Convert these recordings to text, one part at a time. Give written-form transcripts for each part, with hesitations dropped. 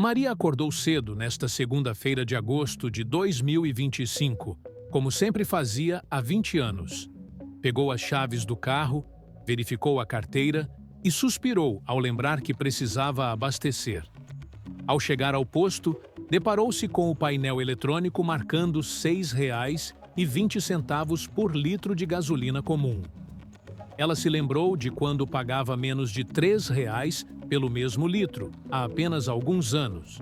Maria acordou cedo nesta segunda-feira de agosto de 2025, como sempre fazia há 20 anos. Pegou as chaves do carro, verificou a carteira e suspirou ao lembrar que precisava abastecer. Ao chegar ao posto, deparou-se com o painel eletrônico marcando R$ 6,20 por litro de gasolina comum. Ela se lembrou de quando pagava menos de R$ 3 pelo mesmo litro, há apenas alguns anos.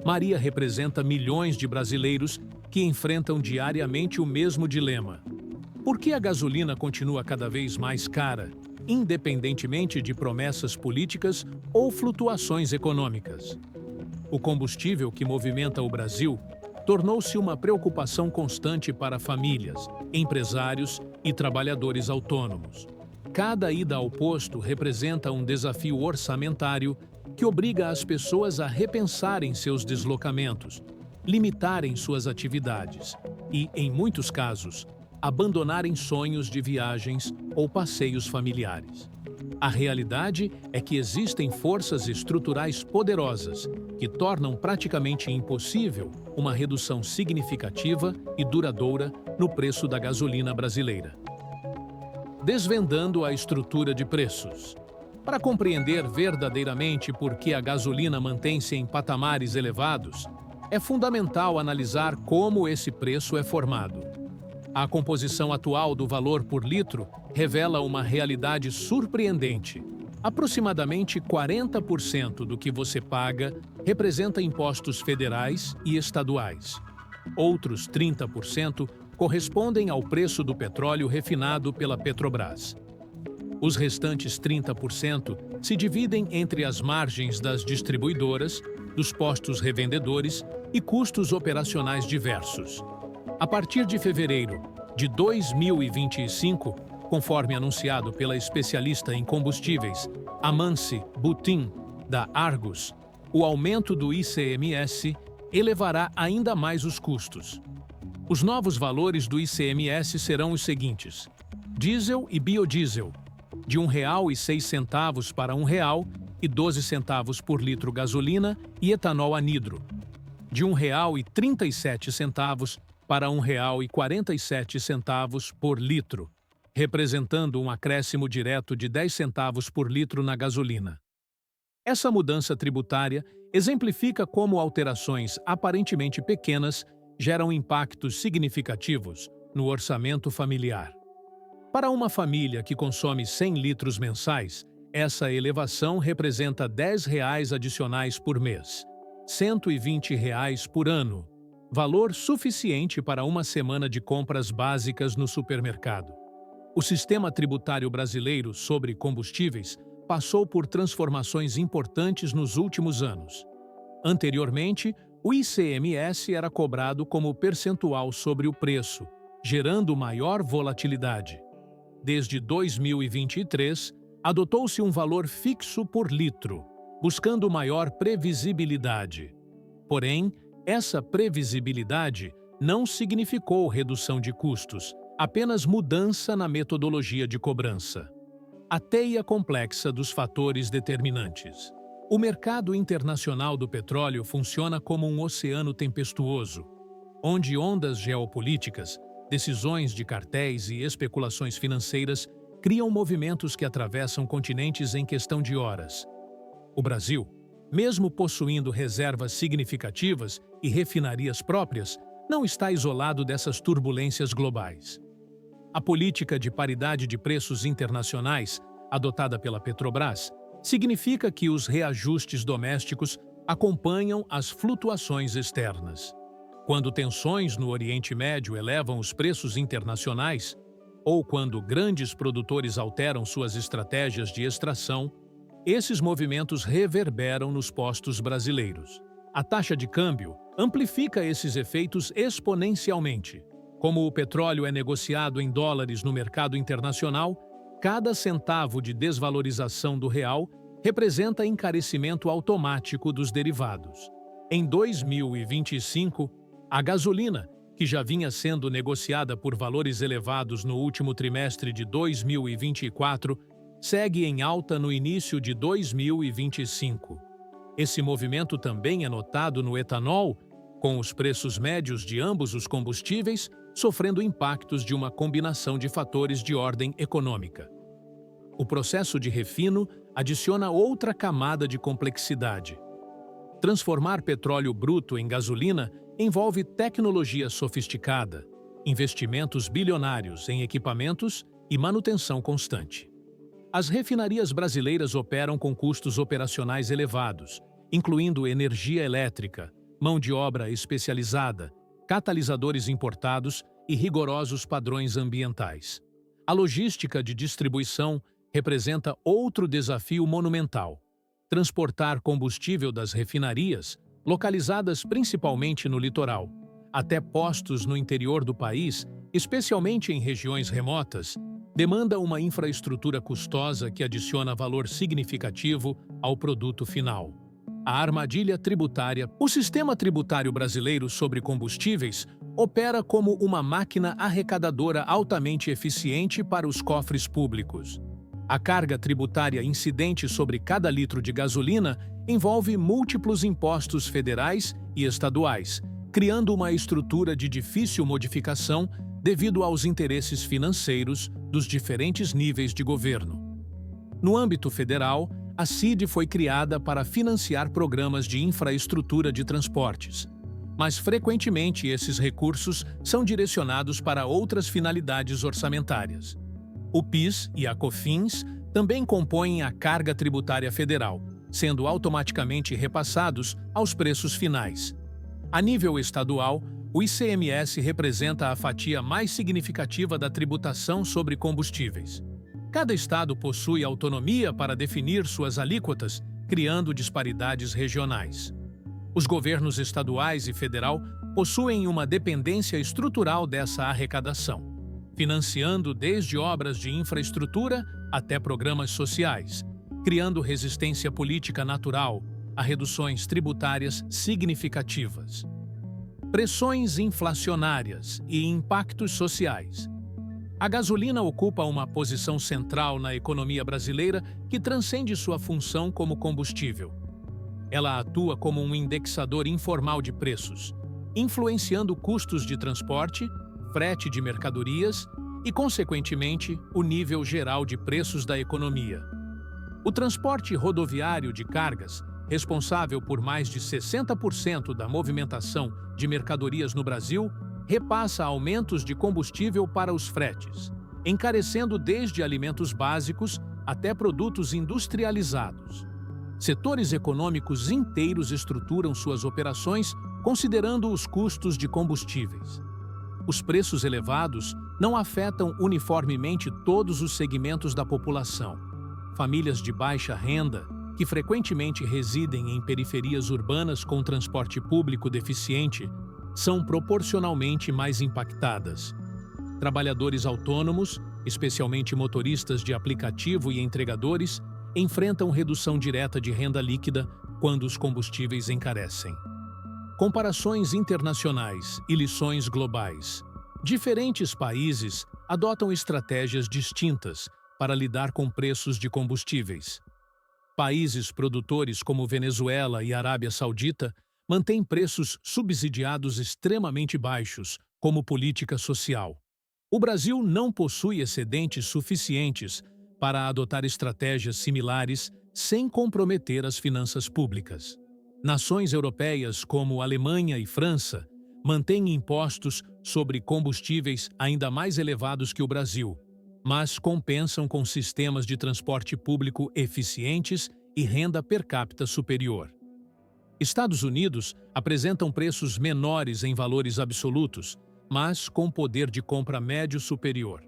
Maria representa milhões de brasileiros que enfrentam diariamente o mesmo dilema. Por que a gasolina continua cada vez mais cara, independentemente de promessas políticas ou flutuações econômicas? O combustível que movimenta o Brasil tornou-se uma preocupação constante para famílias, empresários e trabalhadores autônomos. Cada ida ao posto representa um desafio orçamentário que obriga as pessoas a repensarem seus deslocamentos, limitarem suas atividades e, em muitos casos, abandonarem sonhos de viagens ou passeios familiares. A realidade é que existem forças estruturais poderosas que tornam praticamente impossível uma redução significativa e duradoura no preço da gasolina brasileira. Desvendando a estrutura de preços. Para compreender verdadeiramente por que a gasolina mantém-se em patamares elevados, é fundamental analisar como esse preço é formado. A composição atual do valor por litro revela uma realidade surpreendente. Aproximadamente 40% do que você paga representa impostos federais e estaduais. Outros 30% correspondem ao preço do petróleo refinado pela Petrobras. Os restantes 30% se dividem entre as margens das distribuidoras, dos postos revendedores e custos operacionais diversos. A partir de fevereiro de 2025, conforme anunciado pela especialista em combustíveis Amanci Butin, da Argus, o aumento do ICMS elevará ainda mais os custos. Os novos valores do ICMS serão os seguintes: diesel e biodiesel, de R$ 1,06 para R$ 1,12 por litro gasolina e etanol anidro, de R$ 1,37 para R$ 1,47 por litro, representando um acréscimo direto de 10 centavos por litro na gasolina. Essa mudança tributária exemplifica como alterações aparentemente pequenas geram impactos significativos no orçamento familiar. Para uma família que consome 100 litros mensais, essa elevação representa R$ 10 adicionais por mês, R$ 120 por ano, valor suficiente para uma semana de compras básicas no supermercado. O sistema tributário brasileiro sobre combustíveis passou por transformações importantes nos últimos anos. Anteriormente, o ICMS era cobrado como percentual sobre o preço, gerando maior volatilidade. Desde 2023, adotou-se um valor fixo por litro, buscando maior previsibilidade. Porém, essa previsibilidade não significou redução de custos, apenas mudança na metodologia de cobrança. A teia complexa dos fatores determinantes. O mercado internacional do petróleo funciona como um oceano tempestuoso, onde ondas geopolíticas, decisões de cartéis e especulações financeiras criam movimentos que atravessam continentes em questão de horas. O Brasil, mesmo possuindo reservas significativas e refinarias próprias, não está isolado dessas turbulências globais. A política de paridade de preços internacionais, adotada pela Petrobras, significa que os reajustes domésticos acompanham as flutuações externas. Quando tensões no Oriente Médio elevam os preços internacionais, ou quando grandes produtores alteram suas estratégias de extração, esses movimentos reverberam nos postos brasileiros. A taxa de câmbio amplifica esses efeitos exponencialmente. Como o petróleo é negociado em dólares no mercado internacional, cada centavo de desvalorização do real representa encarecimento automático dos derivados. Em 2025, a gasolina, que já vinha sendo negociada por valores elevados no último trimestre de 2024, segue em alta no início de 2025. Esse movimento também é notado no etanol, com os preços médios de ambos os combustíveis sofrendo impactos de uma combinação de fatores de ordem econômica. O processo de refino adiciona outra camada de complexidade. Transformar petróleo bruto em gasolina envolve tecnologia sofisticada, investimentos bilionários em equipamentos e manutenção constante. As refinarias brasileiras operam com custos operacionais elevados, incluindo energia elétrica, mão de obra especializada, catalisadores importados e rigorosos padrões ambientais. A logística de distribuição representa outro desafio monumental. Transportar combustível das refinarias, localizadas principalmente no litoral, até postos no interior do país, especialmente em regiões remotas, demanda uma infraestrutura custosa que adiciona valor significativo ao produto final. A armadilha tributária. O sistema tributário brasileiro sobre combustíveis opera como uma máquina arrecadadora altamente eficiente para os cofres públicos. A carga tributária incidente sobre cada litro de gasolina envolve múltiplos impostos federais e estaduais, criando uma estrutura de difícil modificação devido aos interesses financeiros dos diferentes níveis de governo. No âmbito federal, a CID foi criada para financiar programas de infraestrutura de transportes, mas frequentemente esses recursos são direcionados para outras finalidades orçamentárias. O PIS e a COFINS também compõem a carga tributária federal, sendo automaticamente repassados aos preços finais. A nível estadual, o ICMS representa a fatia mais significativa da tributação sobre combustíveis. Cada estado possui autonomia para definir suas alíquotas, criando disparidades regionais. Os governos estaduais e federal possuem uma dependência estrutural dessa arrecadação, financiando desde obras de infraestrutura até programas sociais, criando resistência política natural a reduções tributárias significativas. Pressões inflacionárias e impactos sociais. A gasolina ocupa uma posição central na economia brasileira que transcende sua função como combustível. Ela atua como um indexador informal de preços, influenciando custos de transporte, frete de mercadorias e, consequentemente, o nível geral de preços da economia. O transporte rodoviário de cargas, responsável por mais de 60% da movimentação de mercadorias no Brasil, repassa aumentos de combustível para os fretes, encarecendo desde alimentos básicos até produtos industrializados. Setores econômicos inteiros estruturam suas operações considerando os custos de combustíveis. Os preços elevados não afetam uniformemente todos os segmentos da população. Famílias de baixa renda, que frequentemente residem em periferias urbanas com transporte público deficiente, são proporcionalmente mais impactadas. Trabalhadores autônomos, especialmente motoristas de aplicativo e entregadores, enfrentam redução direta de renda líquida quando os combustíveis encarecem. Comparações internacionais e lições globais. Diferentes países adotam estratégias distintas para lidar com preços de combustíveis. Países produtores como Venezuela e Arábia Saudita mantém preços subsidiados extremamente baixos, como política social. O Brasil não possui excedentes suficientes para adotar estratégias similares sem comprometer as finanças públicas. Nações europeias como Alemanha e França mantêm impostos sobre combustíveis ainda mais elevados que o Brasil, mas compensam com sistemas de transporte público eficientes e renda per capita superior. Estados Unidos apresentam preços menores em valores absolutos, mas com poder de compra médio superior.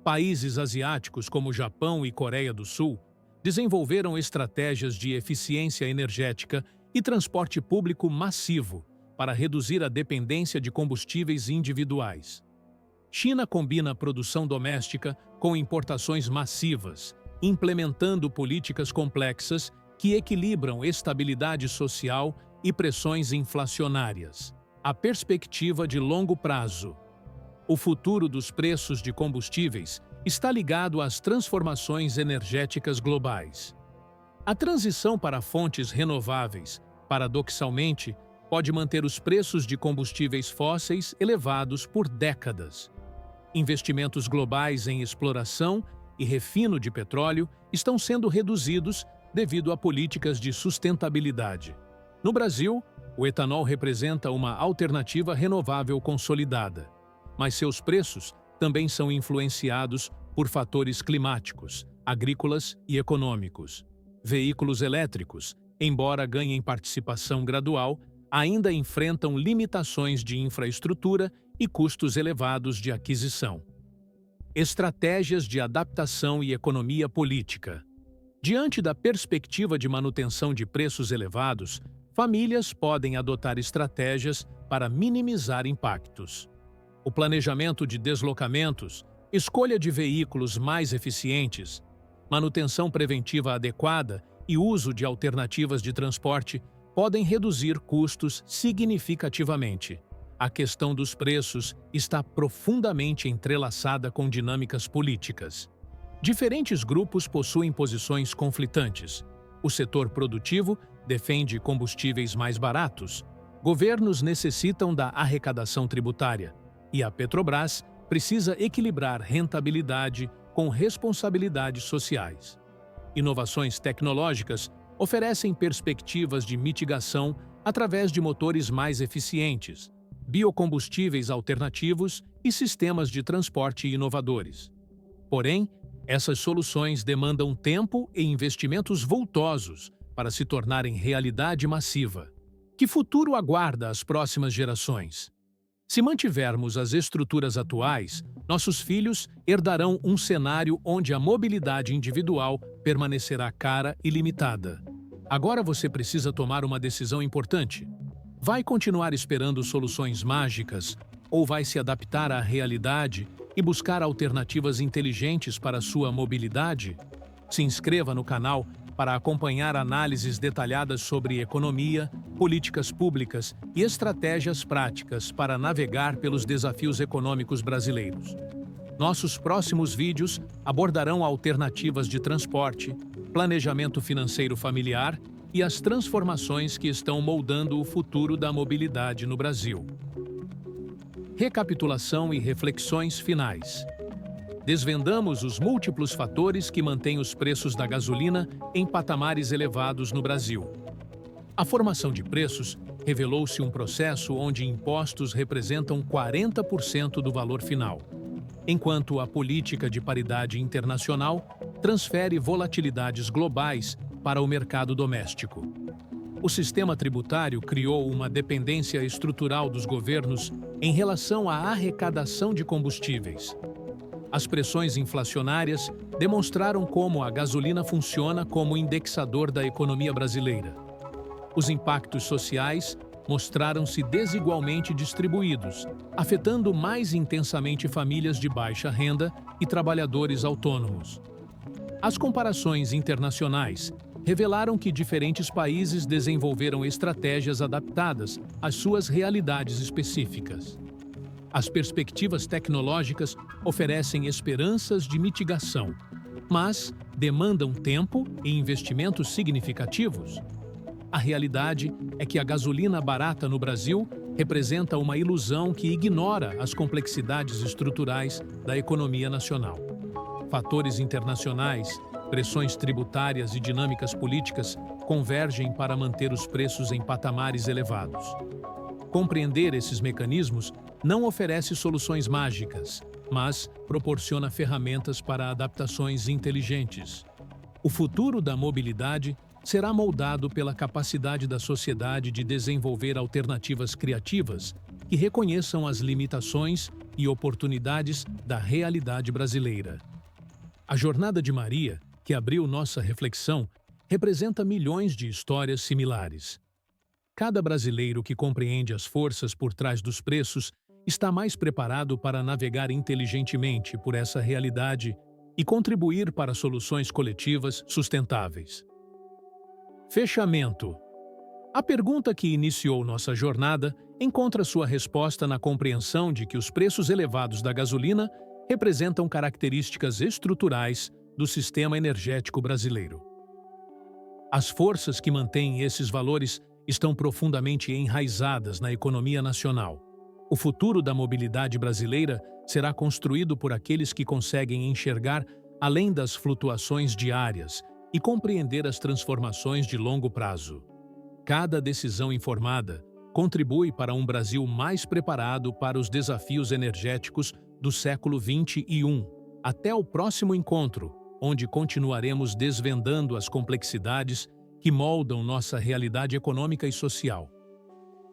Países asiáticos como Japão e Coreia do Sul desenvolveram estratégias de eficiência energética e transporte público massivo para reduzir a dependência de combustíveis individuais. China combina produção doméstica com importações massivas, implementando políticas complexas que equilibram estabilidade social e pressões inflacionárias. A perspectiva de longo prazo. O futuro dos preços de combustíveis está ligado às transformações energéticas globais. A transição para fontes renováveis, paradoxalmente, pode manter os preços de combustíveis fósseis elevados por décadas. Investimentos globais em exploração e refino de petróleo estão sendo reduzidos devido a políticas de sustentabilidade. No Brasil, o etanol representa uma alternativa renovável consolidada, mas seus preços também são influenciados por fatores climáticos, agrícolas e econômicos. Veículos elétricos, embora ganhem participação gradual, ainda enfrentam limitações de infraestrutura e custos elevados de aquisição. Estratégias de adaptação e economia política. Diante da perspectiva de manutenção de preços elevados, famílias podem adotar estratégias para minimizar impactos. O planejamento de deslocamentos, escolha de veículos mais eficientes, manutenção preventiva adequada e uso de alternativas de transporte podem reduzir custos significativamente. A questão dos preços está profundamente entrelaçada com dinâmicas políticas. Diferentes grupos possuem posições conflitantes. O setor produtivo defende combustíveis mais baratos, governos necessitam da arrecadação tributária e a Petrobras precisa equilibrar rentabilidade com responsabilidades sociais. Inovações tecnológicas oferecem perspectivas de mitigação através de motores mais eficientes, biocombustíveis alternativos e sistemas de transporte inovadores. Porém, essas soluções demandam tempo e investimentos vultosos para se tornarem realidade massiva. Que futuro aguarda as próximas gerações? Se mantivermos as estruturas atuais, nossos filhos herdarão um cenário onde a mobilidade individual permanecerá cara e limitada. Agora você precisa tomar uma decisão importante. Vai continuar esperando soluções mágicas ou vai se adaptar à realidade e buscar alternativas inteligentes para sua mobilidade? Se inscreva no canal para acompanhar análises detalhadas sobre economia, políticas públicas e estratégias práticas para navegar pelos desafios econômicos brasileiros. Nossos próximos vídeos abordarão alternativas de transporte, planejamento financeiro familiar e as transformações que estão moldando o futuro da mobilidade no Brasil. Recapitulação e reflexões finais. Desvendamos os múltiplos fatores que mantêm os preços da gasolina em patamares elevados no Brasil. A formação de preços revelou-se um processo onde impostos representam 40% do valor final, enquanto a política de paridade internacional transfere volatilidades globais para o mercado doméstico. O sistema tributário criou uma dependência estrutural dos governos em relação à arrecadação de combustíveis. As pressões inflacionárias demonstraram como a gasolina funciona como indexador da economia brasileira. Os impactos sociais mostraram-se desigualmente distribuídos, afetando mais intensamente famílias de baixa renda e trabalhadores autônomos. As comparações internacionais revelaram que diferentes países desenvolveram estratégias adaptadas às suas realidades específicas. As perspectivas tecnológicas oferecem esperanças de mitigação, mas demandam tempo e investimentos significativos. A realidade é que a gasolina barata no Brasil representa uma ilusão que ignora as complexidades estruturais da economia nacional. Fatores internacionais, pressões tributárias e dinâmicas políticas convergem para manter os preços em patamares elevados. Compreender esses mecanismos não oferece soluções mágicas, mas proporciona ferramentas para adaptações inteligentes. O futuro da mobilidade será moldado pela capacidade da sociedade de desenvolver alternativas criativas que reconheçam as limitações e oportunidades da realidade brasileira. A jornada de Maria, que abriu nossa reflexão, representa milhões de histórias similares. Cada brasileiro que compreende as forças por trás dos preços está mais preparado para navegar inteligentemente por essa realidade e contribuir para soluções coletivas sustentáveis. Fechamento. A pergunta que iniciou nossa jornada encontra sua resposta na compreensão de que os preços elevados da gasolina representam características estruturais do sistema energético brasileiro. As forças que mantêm esses valores estão profundamente enraizadas na economia nacional. O futuro da mobilidade brasileira será construído por aqueles que conseguem enxergar além das flutuações diárias e compreender as transformações de longo prazo. Cada decisão informada contribui para um Brasil mais preparado para os desafios energéticos do século XXI. Até o próximo encontro, onde continuaremos desvendando as complexidades que moldam nossa realidade econômica e social.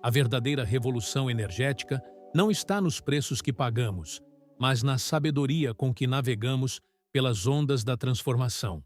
A verdadeira revolução energética não está nos preços que pagamos, mas na sabedoria com que navegamos pelas ondas da transformação.